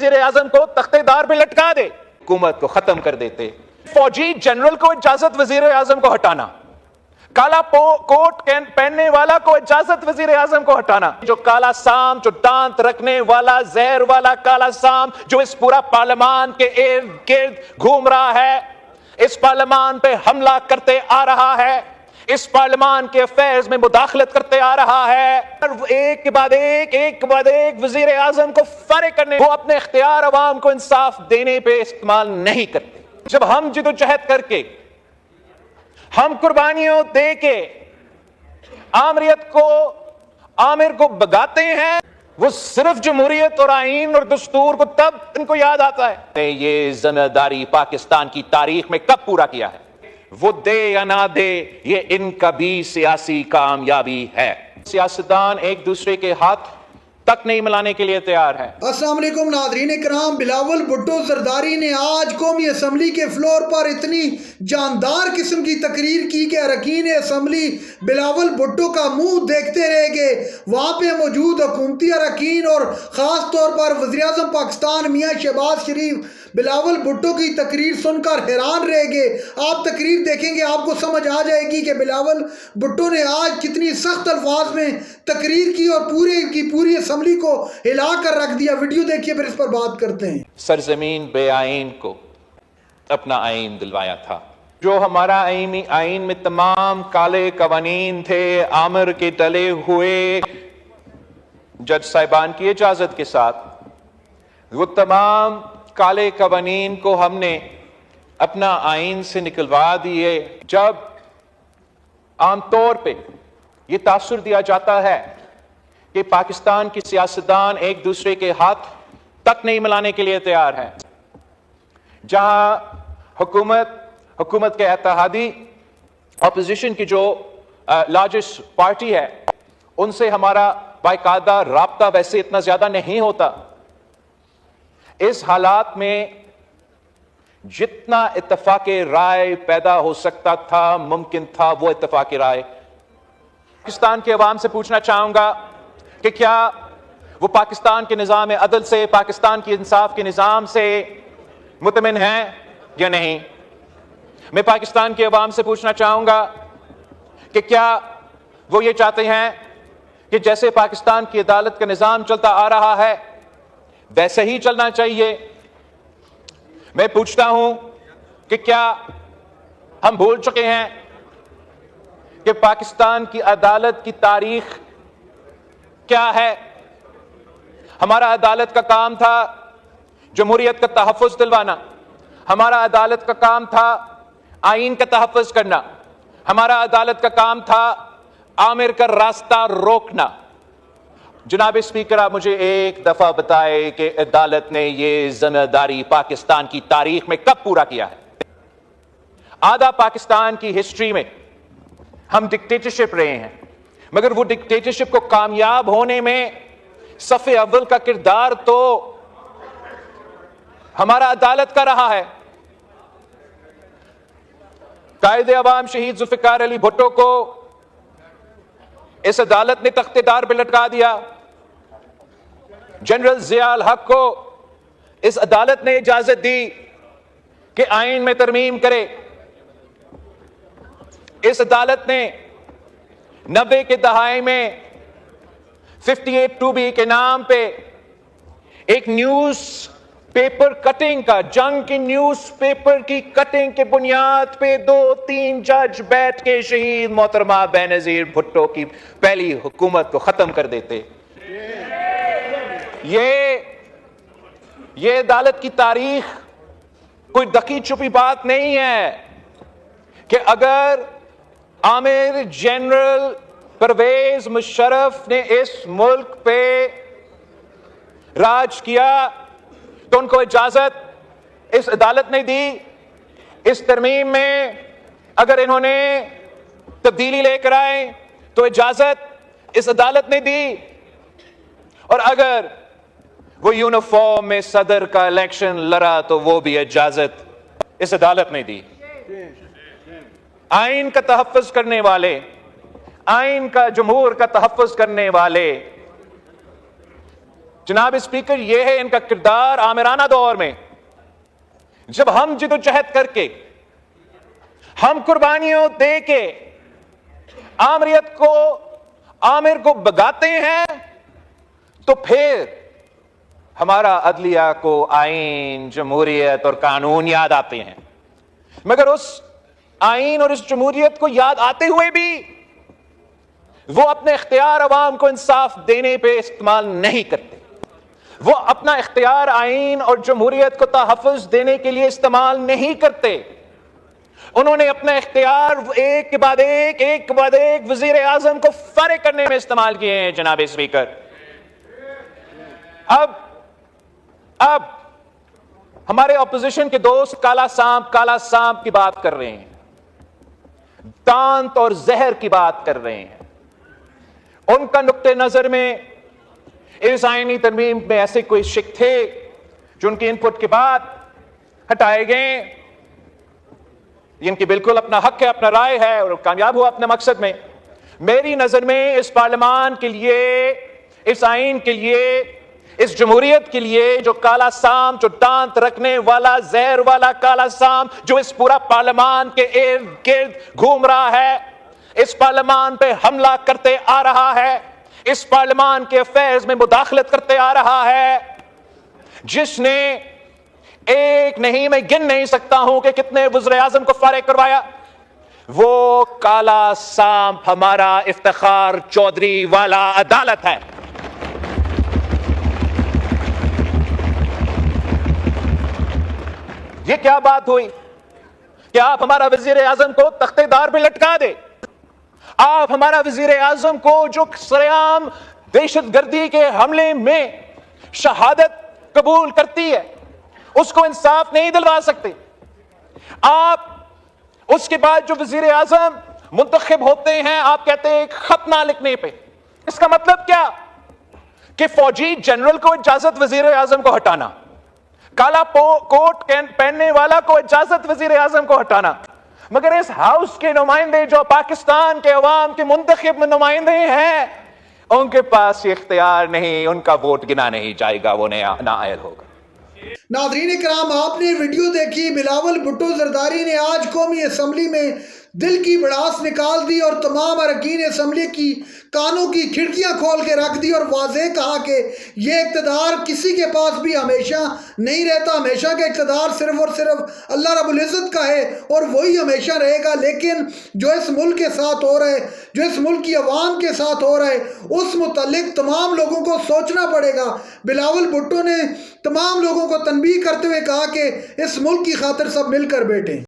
वजीर आजम को तख्तेदार पे लटका दे, हुकूमत को खत्म कर देते। फौजी जनरल को इजाजत वजीर आजम को हटाना, काला कोट पहनने वाला को इजाजत वजीर आजम को हटाना, जो काला साम, जो दांत रखने वाला जहर वाला काला साम जो इस पूरा पार्लियामान के इर्द गिर्द घूम रहा है, इस पार्लियामान पे हमला करते आ रहा है, इस पार्लियामान के अफेयर्स में मुदाखलत करते आ रहा है, एक के बाद एक वजीर आजम को फारिग करने, वो अपने इख्तियार अवाम को इंसाफ देने पे इस्तेमाल नहीं करते। जब हम जिदोजहद करके, हम कुर्बानियों दे के आमरीत को, आमिर को भगाते हैं, वो सिर्फ जमहूरियत और आईन और दस्तूर को तब इनको याद आता है। ये जिम्मेदारी पाकिस्तान की तारीख में कब पूरा किया है? वो दे या ना दे, ये इनका भी सियासी कामयाबी है। सियासतदान एक दूसरे के हाथ तक नहीं मिलाने के लिए तैयार है। अस्सलाम वालेकुम नाज़रीन इकराम, बिलावल भुट्टो जरदारी ने आज कौमी असम्बली के फ्लोर पर इतनी जानदार किस्म की तकरीर की कि अरकान असम्बली बिलावल भुट्टो का मुंह देखते रह गए। वहाँ पे मौजूद हुकूमती अरकान और ख़ास तौर पर वज़ीर-ए-आज़म पाकिस्तान मियाँ शहबाज शरीफ बिलावल भुट्टो की तकरीर सुनकर हैरान रह गए। आप तकरीर देखेंगे आपको समझ आ जाएगी कि बिलावल भुट्टो ने आज कितनी सख्त अल्फाज में तकरीर की और पूरी असम्बली को हिला कर रख दिया। वीडियो देखिए, फिर इस पर बात करते हैं। सरजमीन बेआईन को अपना आईन दिलवाया था। जो हमारा आईन में तमाम काले कवानीन थे, आमिर के डले हुए जज साहिबान की इजाजत के साथ, वो तमाम काले कवानीन को हमने अपना आईन से निकलवा दिए। जब आमतौर पे ये तासुर दिया जाता है कि पाकिस्तान की सियासतदान एक दूसरे के हाथ तक नहीं मिलाने के लिए तैयार है, जहां हुकूमत के इत्तेहादी अपोजिशन की जो लार्जेस्ट पार्टी है, उनसे हमारा बाकायदा राब्ता वैसे इतना ज्यादा नहीं होता। इस हालात में जितना इत्तफाक़े राय पैदा हो सकता था, मुमकिन था, वो इत्तफाक़े राय पाकिस्तान के अवाम से पूछना चाहूंगा कि क्या वो पाकिस्तान के निज़ाम अदल से, पाकिस्तान की इंसाफ के निज़ाम से मुतमिन हैं या नहीं। मैं पाकिस्तान के अवाम से पूछना चाहूंगा कि क्या वो ये चाहते हैं कि जैसे पाकिस्तान की अदालत का निज़ाम चलता आ रहा है वैसे ही चलना चाहिए। मैं पूछता हूं कि क्या हम भूल चुके हैं कि पाकिस्तान की अदालत की तारीख क्या है? हमारा अदालत का काम था जमहूरियत का तहफ़्फ़ुज़ दिलवाना, हमारा अदालत का काम था आईन का तहफ़्फ़ुज़ करना, हमारा अदालत का काम था आमिर का रास्ता रोकना। जनाब स्पीकर, आप मुझे एक दफा बताए कि अदालत ने यह जिम्मेदारी पाकिस्तान की तारीख में कब पूरा किया है? आधा पाकिस्तान की हिस्ट्री में हम डिक्टेटरशिप रहे हैं, मगर वो डिक्टेटरशिप को कामयाब होने में सफ़े अव्वल का किरदार तो हमारा अदालत का रहा है। कायदे अवाम शहीद जुल्फ़िकार अली भुट्टो को इस अदालत ने तख्तेदार पे लटका दिया। जनरल ज़िया उल हक को इस अदालत ने इजाजत दी कि आईन में तरमीम करे। इस अदालत ने 90 के दहाई में 58(2)B के नाम पे एक न्यूज पेपर कटिंग का, जंग की न्यूज पेपर की कटिंग के बुनियाद पे 2-3 जज बैठ के शहीद मोहतरमा बेनज़ीर भुट्टो की पहली हुकूमत को खत्म कर देते। ये अदालत की तारीख कोई दकी छुपी बात नहीं है कि अगर आमिर जनरल परवेज मुशर्रफ ने इस मुल्क पे राज किया तो उनको इजाजत इस अदालत ने दी। इस तरमीम में अगर इन्होंने तब्दीली लेकर आए तो इजाजत इस अदालत ने दी, और अगर वो यूनिफॉर्म में सदर का इलेक्शन लड़ा तो वो भी इजाजत इस अदालत ने दी। आईन का तहफ़्फ़ुज़ करने वाले, आईन का, जमहूर का तहफ़्फ़ुज़ करने वाले जनाब स्पीकर, यह है इनका किरदार आमिराना दौर में, जब हम जिदोजहद करके, हम कुर्बानियों दे के आमिर को भगाते हैं, तो फिर हमारा अदलिया को आईन, जमहूरियत और कानून याद आते हैं। मगर उस आईन और इस जमहूरियत को याद आते हुए भी वो अपने इख्तियार अवाम को इंसाफ देने पे इस्तेमाल नहीं करते। वो अपना इख्तियार आईन और जमहूरियत को तहफ़्फ़ुज़ देने के लिए इस्तेमाल नहीं करते। उन्होंने अपना इख्तियार एक के बाद एक वज़ीर आज़म को फारिग करने में इस्तेमाल किए हैं जनाब स्पीकर। अब हमारे ऑपोजिशन के दोस्त काला सांप की बात कर रहे हैं, दांत और जहर की बात कर रहे हैं। उनका नुक्ते नजर में इस आईनी तरमीम में ऐसे कोई शिक थे जो उनके इनपुट के बाद हटाए गए। इनकी बिल्कुल अपना हक है, अपना राय है और कामयाब हुआ अपने मकसद में। मेरी नजर में इस पार्लियामान के लिए, इस आईन के लिए, इस जमहूरियत के लिए जो काला सांप, जो दांत रखने वाला, जहर वाला काला सांप जो इस पूरा पार्लियामान के इर्द गिर्द घूम रहा है, इस पार्लियामान पे हमला करते आ रहा है, इस पार्लियामान के अफेयर्स में मुदाखलत करते आ रहा है, जिसने एक नहीं, मैं गिन नहीं सकता हूं कि कितने वज़ीर आज़म को फारिग करवाया, वो काला सांप हमारा इफ्तिखार चौधरी वाला अदालत है। ये क्या बात हुई कि आप हमारा वज़ीर आज़म को तख्तेदार पे लटका दे? आप हमारा वज़ीर आज़म को जो सरेआम दहशतगर्दी के हमले में शहादत कबूल करती है, उसको इंसाफ नहीं दिलवा सकते। आप उसके बाद जो वज़ीर आज़म मुंतखब होते हैं, आप कहते हैं खत ना लिखने पे। इसका मतलब क्या कि फौजी जनरल को इजाजत वज़ीर आज़म को हटाना, काला कोट पहनने वाला को इजाजत वज़ीर आज़म को हटाना, मगर इस हाउस के नुमाइंदे जो पाकिस्तान के अवाम के मुंतखब नुमाइंदे हैं, उनके पास ये इख्तियार नहीं, उनका वोट गिना नहीं जाएगा, वो नाअहल होगा। नाज़रीन कराम, आपने वीडियो देखी। बिलावल भुट्टो जरदारी ने आज कौमी असम्बली में दिल की भड़ास निकाल दी और तमाम अरकान असम्बली की कानों की खिड़कियां खोल के रख दी और वाज़ेह कहा कि ये इक़्तिदार किसी के पास भी हमेशा नहीं रहता। हमेशा का इक़्तिदार सिर्फ और सिर्फ अल्लाह रब्बुल इज़्ज़त का है और वही हमेशा रहेगा। लेकिन जो इस मुल्क के साथ हो रहा है, जो इस मुल्क की आवाम के साथ हो रहा है, उस मुतल्लिक तमाम लोगों को सोचना पड़ेगा। बिलावल भुट्टो ने तमाम लोगों को तनबीह करते हुए कहा कि इस मुल्क की खातिर सब मिलकर बैठें।